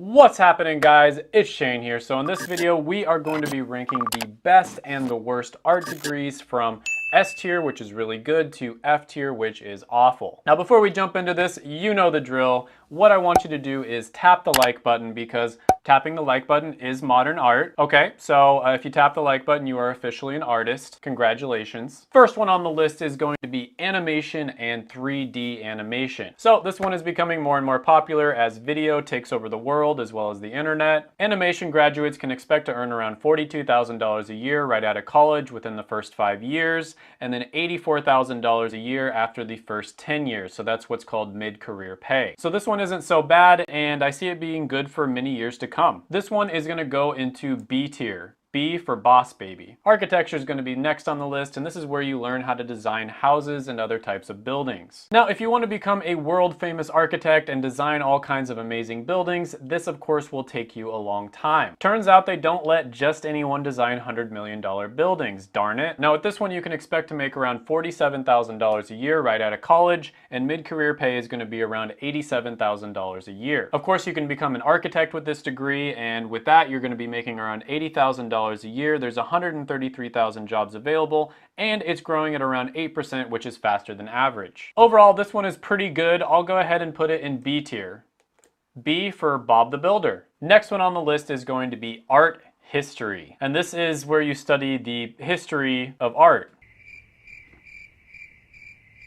What's happening, guys? It's Shane here. So in this video, we are going to be ranking the best and the worst art degrees from S tier, which is really good, to F tier, which is awful. Now, before we jump into this, you know the drill. What I want you to do is tap the like button because tapping the like button is modern art. Okay, so if you tap the like button, you are officially an artist. Congratulations. First one on the list is going to be animation and 3D animation. So this one is becoming more and more popular as video takes over the world as well as the internet. Animation graduates can expect to earn around $42,000 a year right out of college within the first 5 years, and then $84,000 a year after the first 10 years. So that's what's called mid-career pay. So this one isn't so bad, and I see it being good for many years to come. This one is going to go into B tier. B for boss baby. Architecture is going to be next on the list, and this is where you learn how to design houses and other types of buildings. Now, if you want to become a world famous architect and design all kinds of amazing buildings, this of course will take you a long time. Turns out they don't let just anyone design $100 million buildings, darn it. Now with this one you can expect to make around $47,000 a year right out of college, and mid-career pay is going to be around $87,000 a year. Of course you can become an architect with this degree, and with that you're going to be making around $80,000 a year. There's 133,000 jobs available, and it's growing at around 8%, which is faster than average. Overall, this one is pretty good. I'll go ahead and put it in B tier. B for Bob the Builder. Next one on the list is going to be art history, and this is where you study the history of art.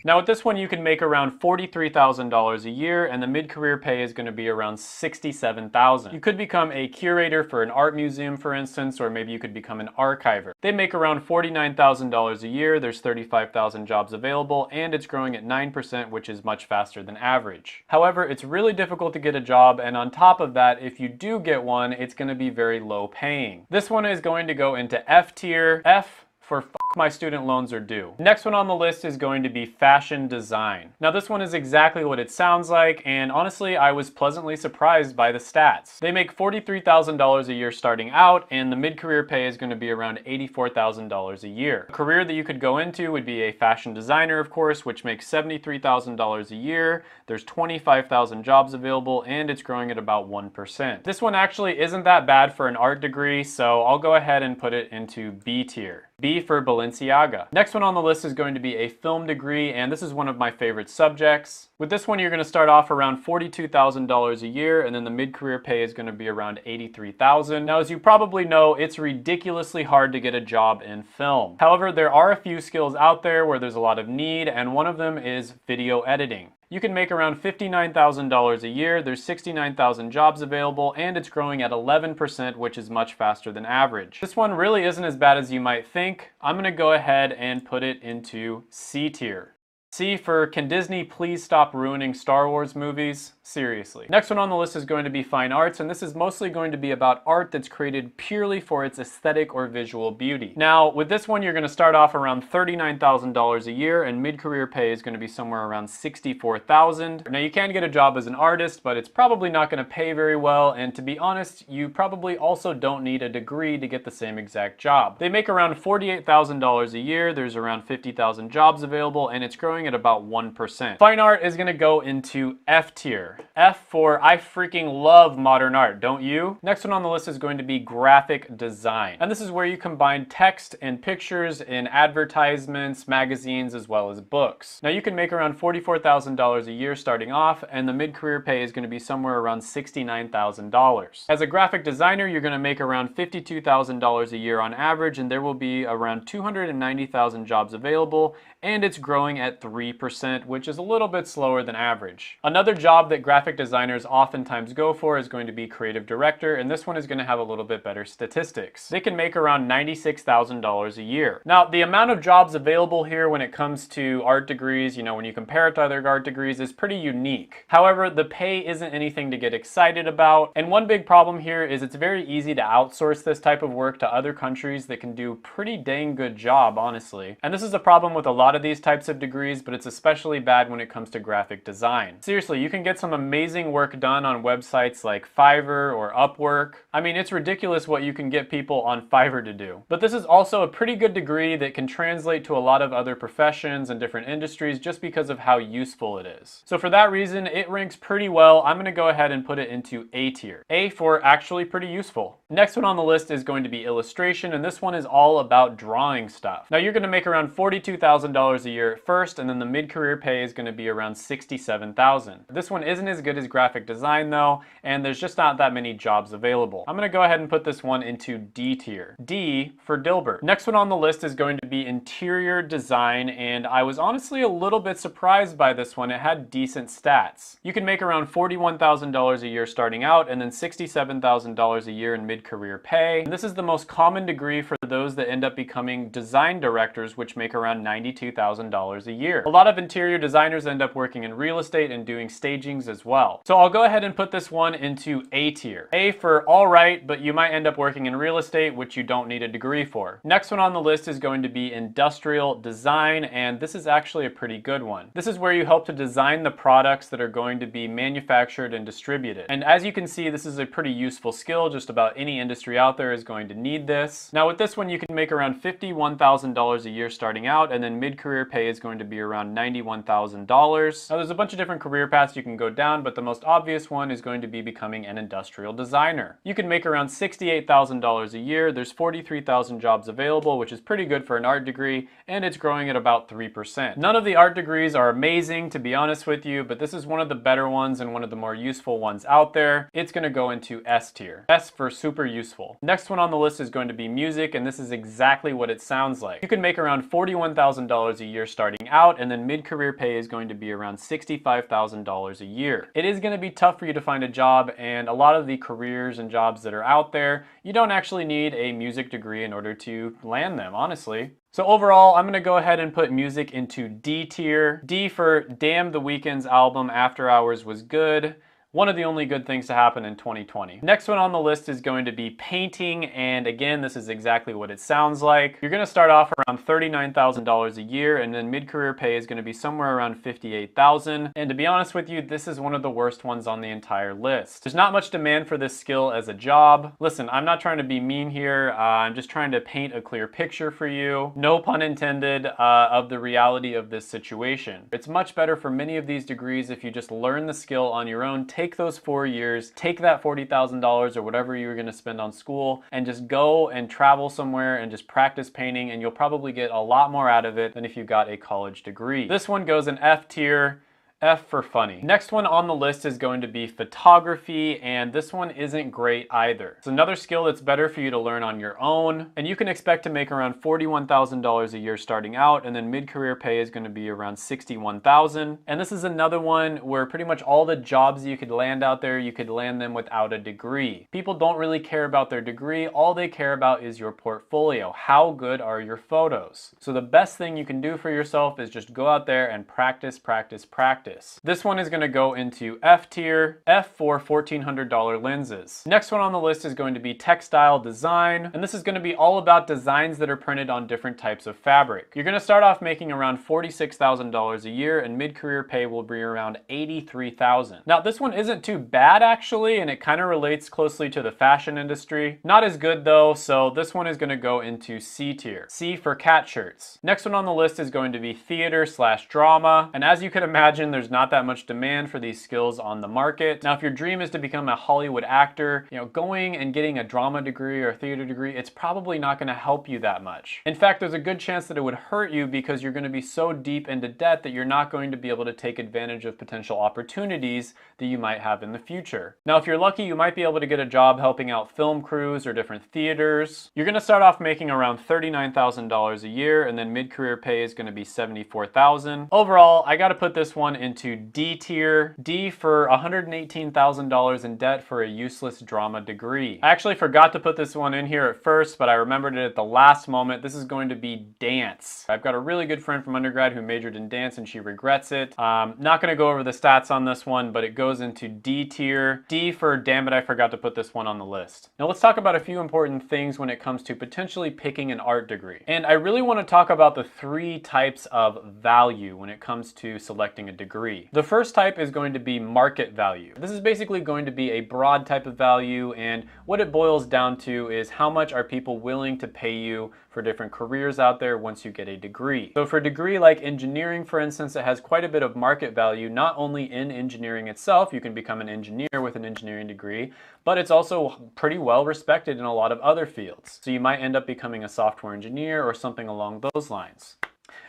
Now with this one you can make around $43,000 a year, and the mid-career pay is going to be around $67,000. You could become a curator for an art museum, for instance, or maybe you could become an archiver. They make around $49,000 a year, there's 35,000 jobs available, and it's growing at 9%, which is much faster than average. However, it's really difficult to get a job, and on top of that, if you do get one, it's going to be very low paying. This one is going to go into F tier. F for f*** my student loans are due. Next one on the list is going to be fashion design. Now this one is exactly what it sounds like, and honestly I was pleasantly surprised by the stats. They make $43,000 a year starting out, and the mid-career pay is going to be around $84,000 a year. A career that you could go into would be a fashion designer, of course, which makes $73,000 a year. There's 25,000 jobs available, and it's growing at about 1%. This one actually isn't that bad for an art degree, so I'll go ahead and put it into B tier. B for Balenciaga. Next one on the list is going to be a film degree, and this is one of my favorite subjects. With this one, you're going to start off around $42,000 a year, and then the mid-career pay is going to be around $83,000. Now, as you probably know, it's ridiculously hard to get a job in film. However, there are a few skills out there where there's a lot of need, and one of them is video editing. You can make around $59,000 a year, there's 69,000 jobs available, and it's growing at 11%, which is much faster than average. This one really isn't as bad as you might think. I'm going to go ahead and put it into C tier. C for can Disney please stop ruining Star Wars movies? Seriously. Next one on the list is going to be fine arts, and this is mostly going to be about art that's created purely for its aesthetic or visual beauty. Now, with this one, you're going to start off around $39,000 a year, and mid-career pay is going to be somewhere around $64,000. Now, you can get a job as an artist, but it's probably not going to pay very well, and to be honest, you probably also don't need a degree to get the same exact job. They make around $48,000 a year, there's around 50,000 jobs available, and it's growing at about 1%. Fine art is going to go into F tier. F for I freaking love modern art, don't you? Next one on the list is going to be graphic design. And this is where you combine text and pictures in advertisements, magazines, as well as books. Now you can make around $44,000 a year starting off, and the mid-career pay is going to be somewhere around $69,000. As a graphic designer, you're going to make around $52,000 a year on average, and there will be around 290,000 jobs available, and it's growing at 3%, which is a little bit slower than average. Another job that graphic designers oftentimes go for is going to be creative director, and this one is going to have a little bit better statistics. They can make around $96,000 a year. Now, the amount of jobs available here when it comes to art degrees, you know, when you compare it to other art degrees, is pretty unique. However, the pay isn't anything to get excited about, and one big problem here is it's very easy to outsource this type of work to other countries that can do a pretty dang good job, honestly. And this is a problem with a lot of these types of degrees, but it's especially bad when it comes to graphic design. Seriously, you can get some some amazing work done on websites like Fiverr or Upwork. I mean, it's ridiculous what you can get people on Fiverr to do. But this is also a pretty good degree that can translate to a lot of other professions and different industries just because of how useful it is. So for that reason, it ranks pretty well. I'm gonna go ahead and put it into A tier. A for actually pretty useful. Next one on the list is going to be illustration, and this one is all about drawing stuff. Now you're gonna make around $42,000 a year at first, and then the mid-career pay is gonna be around $67,000. This one isn't as good as graphic design though, and there's just not that many jobs available. I'm gonna go ahead and put this one into D tier. D for Dilbert. Next one on the list is going to be interior design, and I was honestly a little bit surprised by this one. It had decent stats. You can make around $41,000 a year starting out, and then $67,000 a year in mid-career pay. And this is the most common degree for those that end up becoming design directors, which make around $92,000 a year. A lot of interior designers end up working in real estate and doing stagings as well. So I'll go ahead and put this one into A tier. A for all right, but you might end up working in real estate, which you don't need a degree for. Next one on the list is going to be industrial design, and this is actually a pretty good one. This is where you help to design the products that are going to be manufactured and distributed. And as you can see, this is a pretty useful skill. Just about any industry out there is going to need this. Now with this one, you can make around $51,000 a year starting out, and then mid-career pay is going to be around $91,000. Now there's a bunch of different career paths you can go down, but the most obvious one is going to be becoming an industrial designer. You can make around $68,000 a year. There's 43,000 jobs available, which is pretty good for an art degree, and it's growing at about 3%. None of the art degrees are amazing, to be honest with you, but this is one of the better ones and one of the more useful ones out there. It's going to go into S tier. S for super useful. Next one on the list is going to be music, and this is exactly what it sounds like. You can make around $41,000 a year starting out, and then mid-career pay is going to be around $65,000 a year. It is going to be tough for you to find a job, and a lot of the careers and jobs that are out there, you don't actually need a music degree in order to land them, honestly. So overall, I'm gonna go ahead and put music into D tier. D for Damn, the Weeknd's album After Hours was good. One of the only good things to happen in 2020. Next one on the list is going to be painting, and again, this is exactly what it sounds like. You're gonna start off around $39,000 a year, and then mid-career pay is gonna be somewhere around $58,000. And to be honest with you, this is one of the worst ones on the entire list. There's not much demand for this skill as a job. Listen, I'm not trying to be mean here. I'm just trying to paint a clear picture for you. No pun intended, of the reality of this situation. It's much better for many of these degrees if you just learn the skill on your own. Take those 4 years, take that $40,000 or whatever you're gonna spend on school, and just go and travel somewhere and just practice painting, and you'll probably get a lot more out of it than if you got a college degree. This one goes in F tier. F for funny. Next one on the list is going to be photography, and this one isn't great either. It's another skill that's better for you to learn on your own, and you can expect to make around $41,000 a year starting out, and then mid-career pay is going to be around $61,000. And this is another one where pretty much all the jobs you could land out there, you could land them without a degree. People don't really care about their degree. All they care about is your portfolio. How good are your photos? So the best thing you can do for yourself is just go out there and practice, practice, practice. This one is going to go into F tier. F for $1,400 lenses. Next one on the list is going to be textile design, and this is going to be all about designs that are printed on different types of fabric. You're going to start off making around $46,000 a year, and mid-career pay will be around $83,000. Now this one isn't too bad actually, and it kind of relates closely to the fashion industry. Not as good though, so this one is going to go into C tier. C for cat shirts. Next one on the list is going to be theater/drama, and as you can imagine, there's not that much demand for these skills on the market. Now, if your dream is to become a Hollywood actor, going and getting a drama degree or a theater degree, it's probably not going to help you that much. In fact, there's a good chance that it would hurt you because you're going to be so deep into debt that you're not going to be able to take advantage of potential opportunities that you might have in the future. Now, if you're lucky, you might be able to get a job helping out film crews or different theaters. You're going to start off making around $39,000 a year, and then mid-career pay is going to be $74,000. Overall, I got to put this one into D tier. D for $118,000 in debt for a useless drama degree. I actually forgot to put this one in here at first, but I remembered it at the last moment. This is going to be dance. I've got a really good friend from undergrad who majored in dance, and she regrets it. Not going to go over the stats on this one, but it goes into D tier. D for damn it, I forgot to put this one on the list. Now let's talk about a few important things when it comes to potentially picking an art degree. And I really want to talk about the 3 types of value when it comes to selecting a degree. degree. The first type is going to be market value. This is basically going to be a broad type of value, and what it boils down to is how much are people willing to pay you for different careers out there once you get a degree. So for a degree like engineering, for instance, it has quite a bit of market value, not only in engineering itself, you can become an engineer with an engineering degree, but it's also pretty well respected in a lot of other fields. So you might end up becoming a software engineer or something along those lines.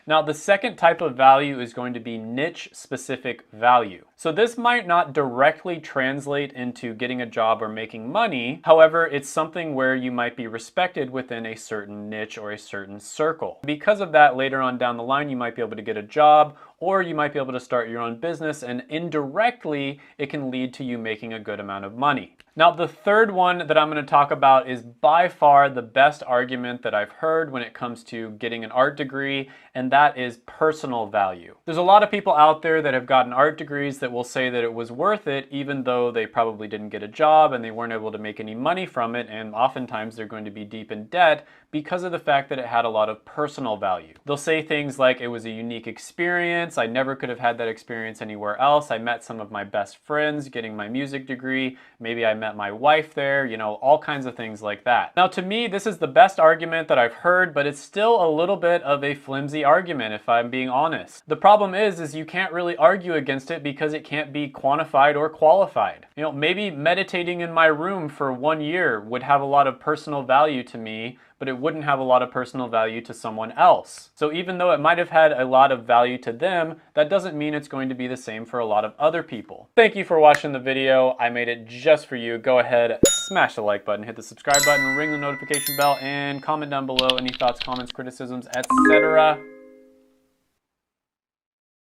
Now, the second type of value is going to be niche-specific value. So this might not directly translate into getting a job or making money. However, it's something where you might be respected within a certain niche or a certain circle. Because of that, later on down the line, you might be able to get a job, or you might be able to start your own business, and indirectly, it can lead to you making a good amount of money. Now, the third one that I'm going to talk about is by far the best argument that I've heard when it comes to getting an art degree, and that is personal value. There's a lot of people out there that have gotten art degrees that will say that it was worth it, even though they probably didn't get a job and they weren't able to make any money from it, and oftentimes they're going to be deep in debt because of the fact that it had a lot of personal value. They'll say things like, it was a unique experience, I never could have had that experience anywhere else, I met some of my best friends getting my music degree, maybe I met my wife there, you know, all kinds of things like that. Now, to me, this is the best argument that I've heard, but it's still a little bit of a flimsy argument, if I'm being honest. The problem is you can't really argue against it because it can't be quantified or qualified. You know, maybe meditating in my room for 1 year would have a lot of personal value to me, but it wouldn't have a lot of personal value to someone else. So even though it might have had a lot of value to them, that doesn't mean it's going to be the same for a lot of other people. Thank you for watching the video. I made it just for you. Go ahead, smash the like button, hit the subscribe button, ring the notification bell, and comment down below any thoughts, comments, criticisms, etc.